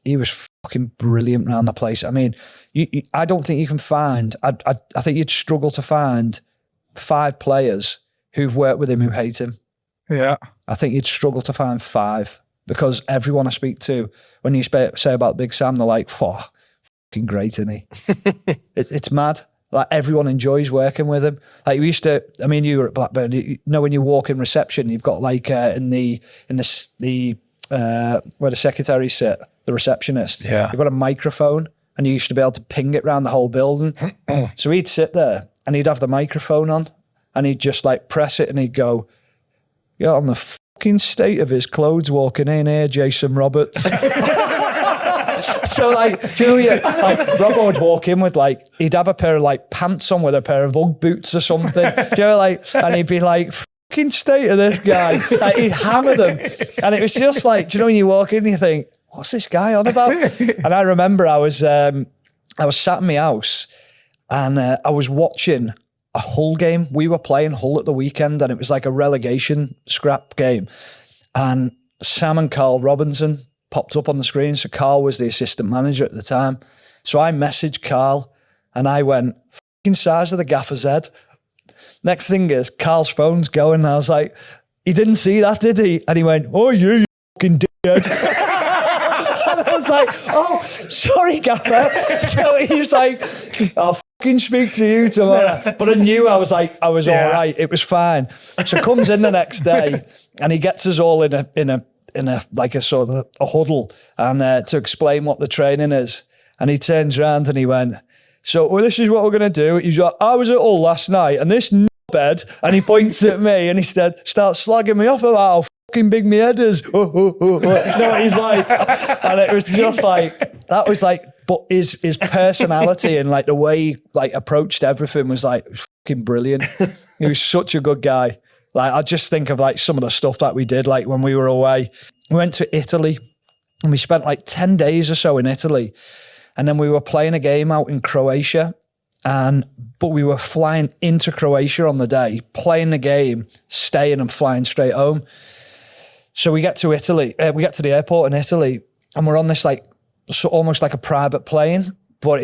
he was fucking brilliant around the place. I mean, I don't think you can find, I think you'd struggle to find 5 players who've worked with him who hate him. Yeah. I think you'd struggle to find 5 because everyone I speak to, when you say about Big Sam, they're like, oh, fucking great, isn't he? It's mad. Like, everyone enjoys working with him. Like, we used to, I mean, you were at Blackburn, you know, when you walk in reception, you've got like where the secretaries sit, the receptionist, you've got a microphone, and you used to be able to ping it around the whole building. So he'd sit there and he'd have the microphone on and he'd just like press it and he'd go, yeah, on the fucking state of his clothes walking in here, Jason Roberts. So like, do you know, like Robbo would walk in with like, he'd have a pair of like pants on with a pair of Ugg boots or something. Do you know, like, and he'd be like, fucking state of this guy. Like, he'd hammer them. And it was just like, do you know, when you walk in and you think, what's this guy on about? And I remember I was sat in my house and I was watching a Hull game. We were playing Hull at the weekend and it was like a relegation scrap game. And Sam and Carl Robinson popped up on the screen. So Carl was the assistant manager at the time. So I messaged Carl and I went, fucking size of the gaffer's head. Next thing is Carl's phone's going and I was like, he didn't see that, did he? And he went, oh, you fucking dickhead. And I was like, oh, sorry, gaffer. So he was like, I'll fucking speak to you tomorrow. But I knew I was all right. It was fine. So comes in the next day and he gets us all in a like a sort of a huddle and to explain what the training is. And he turns around and he went, so well, this is what we're going to do. He's like, I was at Hull last night and this bed, and he points at me and he said, starts slagging me off about how fucking big my head is. You know what he's like? And it was just like, that was like, but his personality and like the way he like approached everything was like fucking brilliant. He was such a good guy. Like, I just think of like some of the stuff that we did, like when we were away. We went to Italy and we spent like 10 days or so in Italy. And then we were playing a game out in Croatia. But we were flying into Croatia on the day, playing the game, staying and flying straight home. So we get to Italy, we get to the airport in Italy and we're on this like, so almost like a private plane. But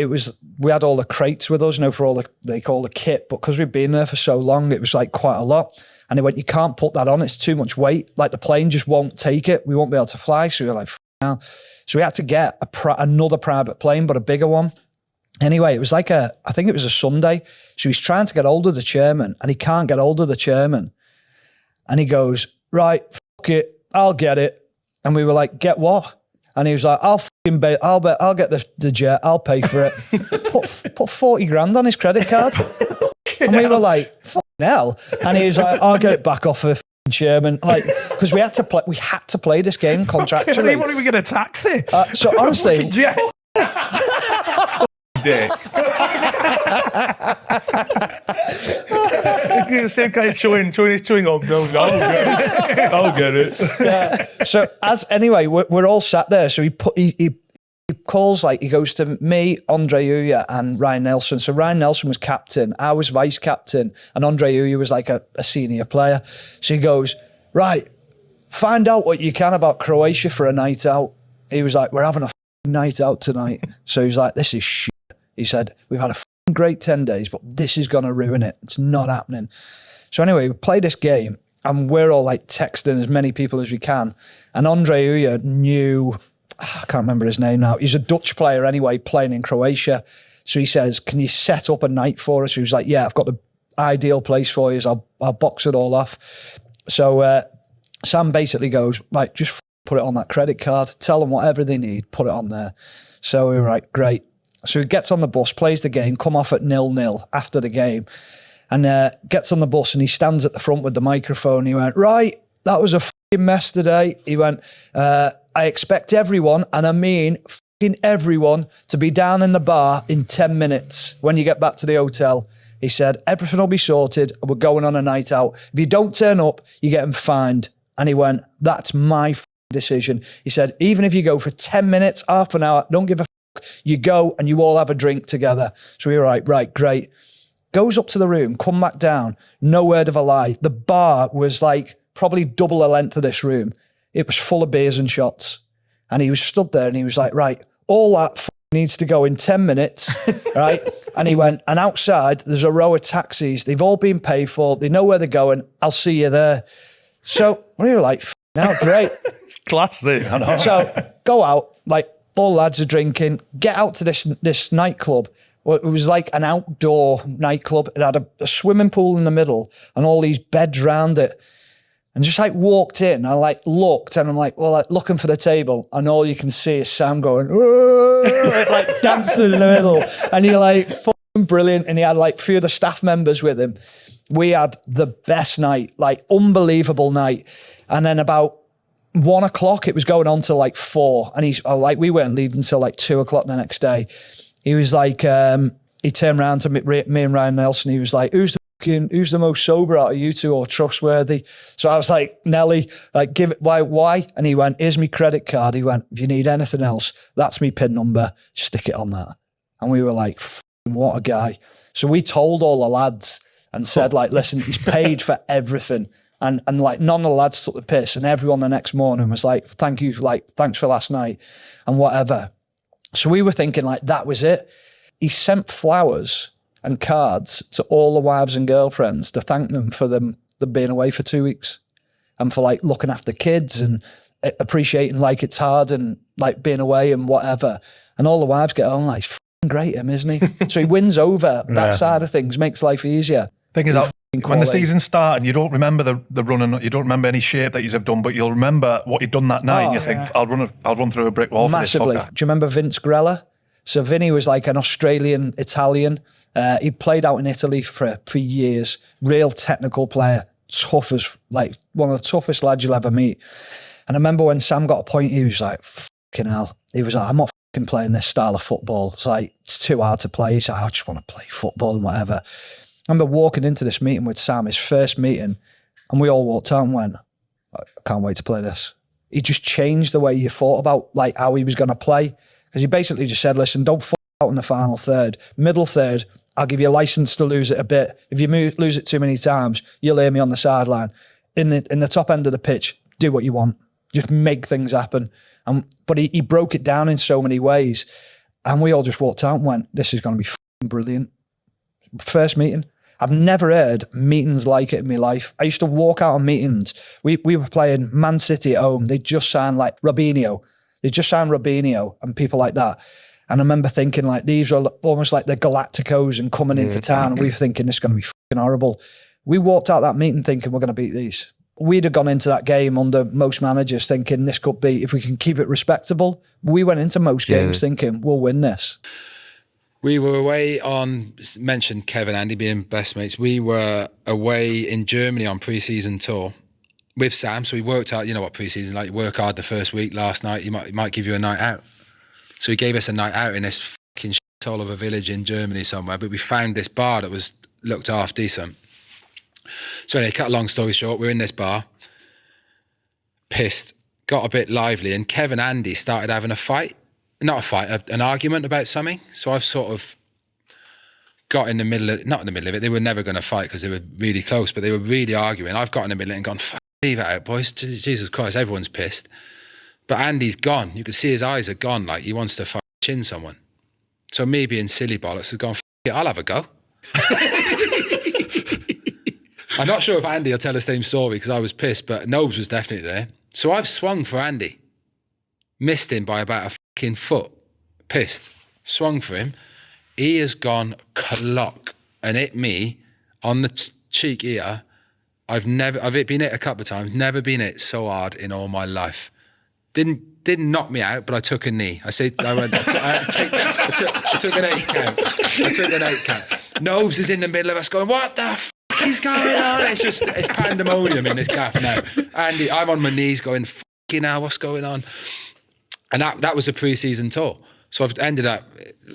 we had all the crates with us, you know, for all they call the kit. But because we'd been there for so long, it was like quite a lot. And they went, you can't put that on. It's too much weight. Like the plane just won't take it. We won't be able to fly. So we were like, hell. So we had to get another private plane, but a bigger one. Anyway, it was like I think it was a Sunday. So he's trying to get hold of the chairman and he can't get hold of the chairman. And he goes, right, fuck it, I'll get it. And we were like, get what? And he was like, I'll get the jet, I'll pay for it. put 40 grand on his credit card. And we were like, fucking hell. And he was like, I'll get it back off the chairman. Like, because we had to play this game contractually. What are we going to taxi? So honestly, dick. Same guy chewing up. No, I'll get it. Yeah. So we're all sat there. So he calls, like, he goes to me, Andre Uya and Ryan Nelson. So Ryan Nelson was captain, I was vice captain, and Andre Uya was like a senior player. So he goes, right, find out what you can about Croatia for a night out. He was like, we're having a night out tonight. So he was like, this is shit. He said, we've had a great 10 days, but this is going to ruin it. It's not happening. So anyway, we play this game and we're all like texting as many people as we can. And Andre Uya knew, I can't remember his name now. He's a Dutch player anyway, playing in Croatia. So he says, can you set up a night for us? He was like, yeah, I've got the ideal place for you. I'll box it all off. So Sam basically goes, right, just put it on that credit card. Tell them whatever they need, put it on there. So we were like, great. So he gets on the bus, plays the game, come off at 0-0 after the game, and gets on the bus and he stands at the front with the microphone. He went, right, that was a fucking mess today. He went, I expect everyone, and I mean fucking everyone, to be down in the bar in 10 minutes when you get back to the hotel. He said, everything will be sorted. We're going on a night out. If you don't turn up, you get them fined. And he went, that's my decision. He said, even if you go for 10 minutes, half an hour, don't give a you go and you all have a drink together. So we were like, right, great. Goes up to the room, come back down, no word of a lie. The bar was like probably double the length of this room. It was full of beers and shots. And he was stood there and he was like, right, all that needs to go in 10 minutes, right? And he went, and outside there's a row of taxis. They've all been paid for. They know where they're going. I'll see you there. So we were like, now great. It's class this. I know. So go out, like all lads are drinking, get out to this nightclub. Well, it was like an outdoor nightclub. It had a swimming pool in the middle and all these beds round it. And just like walked in, I like looked and I'm like, well, like looking for the table, and all you can see is Sam going, like dancing in the middle. And he like fucking brilliant. And he had like a few of the staff members with him. We had the best night, like unbelievable night. And then about 1 o'clock, it was going on till like 4. And he's like, we weren't leaving until like 2 o'clock the next day. He was like, he turned around to me and Ryan Nelson. He was like, who's the most sober out of you two or trustworthy? So I was like, Nelly, like, give it, why? And he went, here's me credit card. He went, if you need anything else, that's me PIN number, stick it on that. And we were like, what a guy. So we told all the lads and said, like, listen, he's paid for everything. And like none of the lads took the piss, and everyone the next morning was like, thank you, like, thanks for last night and whatever. So we were thinking like that was it. He sent flowers and cards to all the wives and girlfriends to thank them for them being away for 2 weeks and for like looking after kids and appreciating like it's hard and like being away and whatever. And all the wives get on like, f***ing great him, isn't he? So he wins over that side of things, makes life easier. Thing is, when the season started, you don't remember the running, you don't remember any shape that you've done, but you'll remember what you'd done that night. And you think, I'll run through a brick wall massively. For this. Do you remember Vince Grella? So Vinny was like an Australian Italian. He played out in Italy for years. Real technical player, tough as like one of the toughest lads you'll ever meet. And I remember when Sam got a point, he was like, "Fucking hell!" He was like, "I'm not fucking playing this style of football. It's like it's too hard to play." He's like, "I just want to play football and whatever." I remember walking into this meeting with Sam, his first meeting, and we all walked out and went, "I can't wait to play this." He just changed the way you thought about like how he was going to play. Because he basically just said, listen, don't f*** out in the final third. Middle third, I'll give you a license to lose it a bit. If you lose it too many times, you'll hear me on the sideline. In the top end of the pitch, do what you want. Just make things happen. But he broke it down in so many ways. And we all just walked out and went, this is going to be f***ing brilliant. First meeting. I've never heard meetings like it in my life. I used to walk out on meetings. We were playing Man City at home. They just signed like Robinho. They just signed Robinho and people like that. And I remember thinking like, these are almost like the Galacticos and coming into town. And we were thinking this is going to be fucking horrible. We walked out that meeting thinking we're going to beat these. We'd have gone into that game under most managers thinking this could be, if we can keep it respectable. We went into most games thinking we'll win this. We were away on, mentioned Kev and Andy being best mates. We were away in Germany on pre-season tour with Sam. So we worked out, you know what pre-season, like you work hard the first week, last night, he might give you a night out. So he gave us a night out in this fucking shithole of a village in Germany somewhere. But we found this bar that was looked half decent. So anyway, cut a long story short, we're in this bar, pissed, got a bit lively, and Kev and Andy started having a fight. Not a fight, an argument about something. So I've sort of got in the middle of, not in the middle of it, they were never going to fight because they were really close, but they were really arguing. I've got in the middle and gone, leave it out, boys. Jesus Christ, everyone's pissed. But Andy's gone. You can see his eyes are gone, like he wants to fucking chin someone. So me being silly bollocks has gone, it, I'll have a go. I'm not sure if Andy will tell the same story because I was pissed, but Nobes was definitely there. So I've swung for Andy. Missed him by about a fucking foot. Pissed. Swung for him. He has gone clock and hit me on the cheek here. I've been hit a couple of times, never been hit so hard in all my life. Didn't knock me out, but I took a knee. I took an 8 count. I took an 8 count. Nobes is in the middle of us going, what the f*** is going on? It's pandemonium in this gaff now. Andy, I'm on my knees going, fucking hell, what's going on? And that was a pre-season tour. So I've ended up,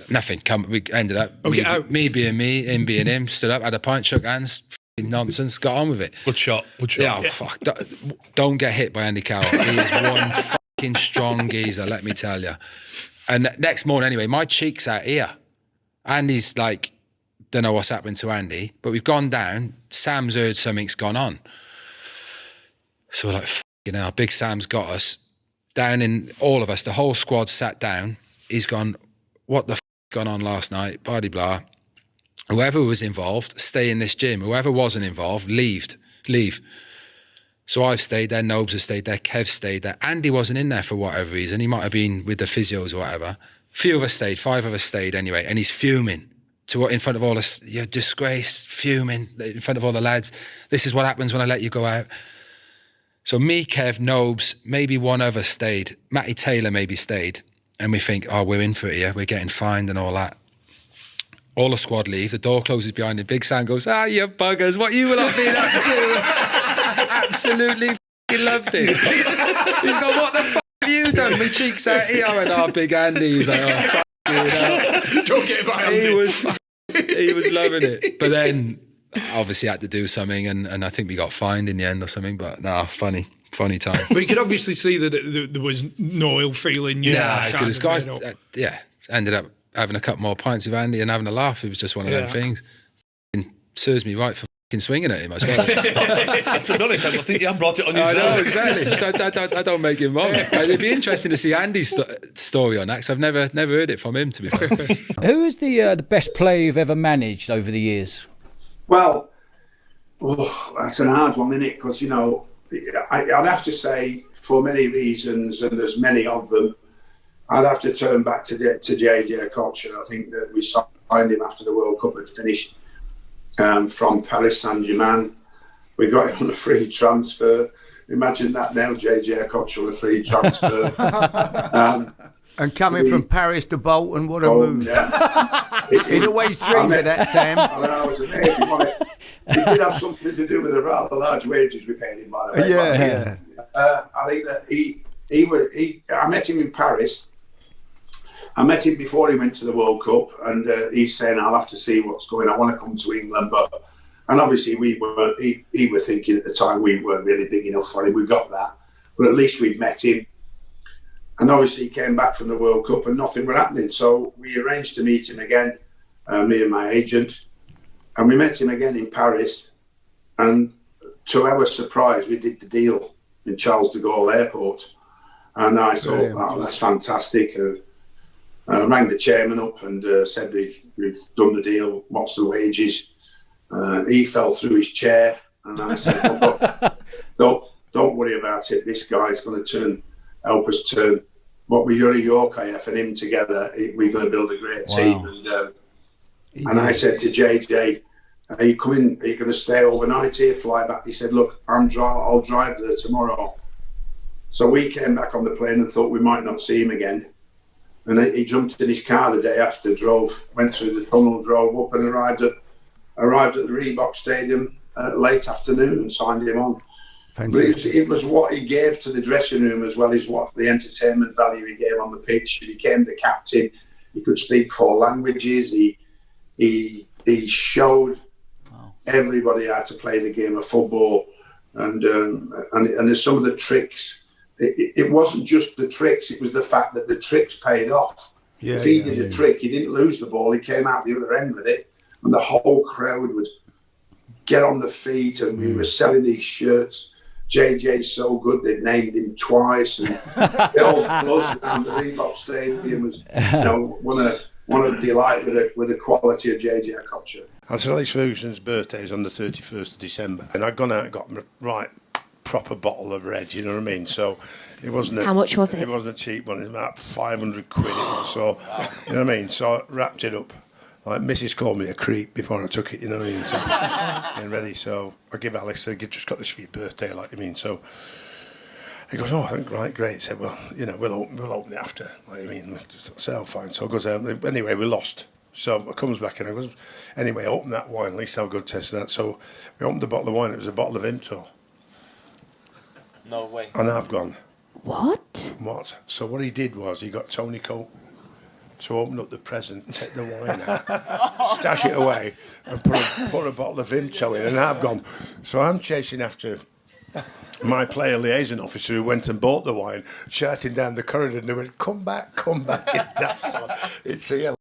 nothing. We ended up, me being me, him being him, stood up, had a pint, shook hands, nonsense, got on with it. Good shot. Yeah, oh, fuck. Don't get hit by Andy Carroll. He is one fucking strong geezer, let me tell you. And next morning, anyway, my cheek's out here. Andy's like, don't know what's happened to Andy, but we've gone down. Sam's heard something's gone on. So we're like, fucking hell, big Sam's got us. down in all of us, the whole squad sat down. He's gone, what the f*** gone on last night? Blah, blah. Whoever was involved, stay in this gym. Whoever wasn't involved, leave. So I've stayed there, Nobes has stayed there, Kev stayed there. Andy wasn't in there for whatever reason. He might have been with the physios or whatever. Few of us stayed, 5 of us stayed anyway, and he's fuming in front of all us. You're disgraced, fuming in front of all the lads. This is what happens when I let you go out. So me, Kev, Nobes, maybe one other stayed. Matty Taylor maybe stayed. And we think, oh, we're in for it here. We're getting fined and all that. All the squad leave. The door closes behind him. Big Sam goes, you buggers. What you will have been up to? Absolutely f***ing loved it. He's gone, what the f*** have you done? My cheeks out here. I went, Big Andy. He's like, f*** you know. Don't get it by Andy. He was loving it. But then, obviously, had to do something. And I think we got fined in the end or something. But funny time. But you could obviously see that there was no ill feeling. Because guys, ended up having a couple more pints with Andy and having a laugh. It was just one of them things. It serves me right for fucking swinging at him, I suppose. To be honest, I think you have brought it on yourself. I know, exactly. I don't make him wrong. It'd be interesting to see Andy's story on that, because I've never heard it from him, to be fair. Who is the best player you've ever managed over the years? Well, that's an hard one, isn't it? Because, you know, I'd have to say, for many reasons, and there's many of them, I'd have to turn back to JJ Okocha. I think that we signed him after the World Cup had finished from Paris Saint-Germain. We got him on a free transfer. Imagine that now, JJ Okocha on a free transfer. And coming from Paris to Bolton, what a move. Yeah. He'd always dreamed of that, Sam. I know, it was amazing, wasn't it? It did have something to do with the rather large wages we paid him, by the way. Yeah. I think that I met him in Paris. I met him before he went to the World Cup, and he's saying, I'll have to see what's going on. I want to come to England. And obviously he were thinking at the time we weren't really big enough for him. We got that. But at least we'd met him. And obviously he came back from the World Cup and nothing were happening. So we arranged to meet him again, me and my agent. And we met him again in Paris. And to our surprise, we did the deal in Charles de Gaulle Airport. And I thought, that's fantastic. I rang the chairman up and said, we've done the deal, what's the wages? He fell through his chair, and I said, don't worry about it, this guy's going to help us turn what we got at York IF and him together. We're going to build a great team. And I said to JJ, are you going to stay overnight here, fly back? He said, look, I'll drive there tomorrow. So we came back on the plane and thought we might not see him again. And he jumped in his car the day after, went through the tunnel, drove up and arrived at the Reebok Stadium late afternoon and signed him on. It was what he gave to the dressing room as well as what the entertainment value he gave on the pitch. He became the captain. He could speak 4 languages. He showed everybody how to play the game of football. And there's some of the tricks. It wasn't just the tricks, it was the fact that the tricks paid off. If he did a trick, he didn't lose the ball, he came out the other end with it, and the whole crowd would get on the feet, and we were selling these shirts. JJ's so good, they'd named him twice, and the old buzz around the Reebok Stadium was, one of the delight with the quality of JJ Okocha. Alex Ferguson's birthday is on the 31st of December, and I'd gone out and got right proper bottle of red, you know what I mean? So it wasn't how much was it? It wasn't a cheap one, it was about 500 quid. So you know what I mean? So I wrapped it up. Like Mrs. called me a creep before I took it, you know what I mean? So and ready. So I give Alex, I just got this for your birthday, like you mean. So he goes, right, great. He said, well, we'll open it after, like I mean, so fine. So I goes out. Anyway, we lost. So I comes back and I goes, anyway, I opened that wine, at least I'll go test that. So we opened the bottle of wine, it was a bottle of Imtor. No way. And I've gone, What? So what he did was he got Tony Colt to open up the present, take the wine out, stash it away, and put a bottle of Vimto in. And I've gone. So I'm chasing after my player liaison officer who went and bought the wine, shouting down the corridor, and they went, come back, you daft son. It's here.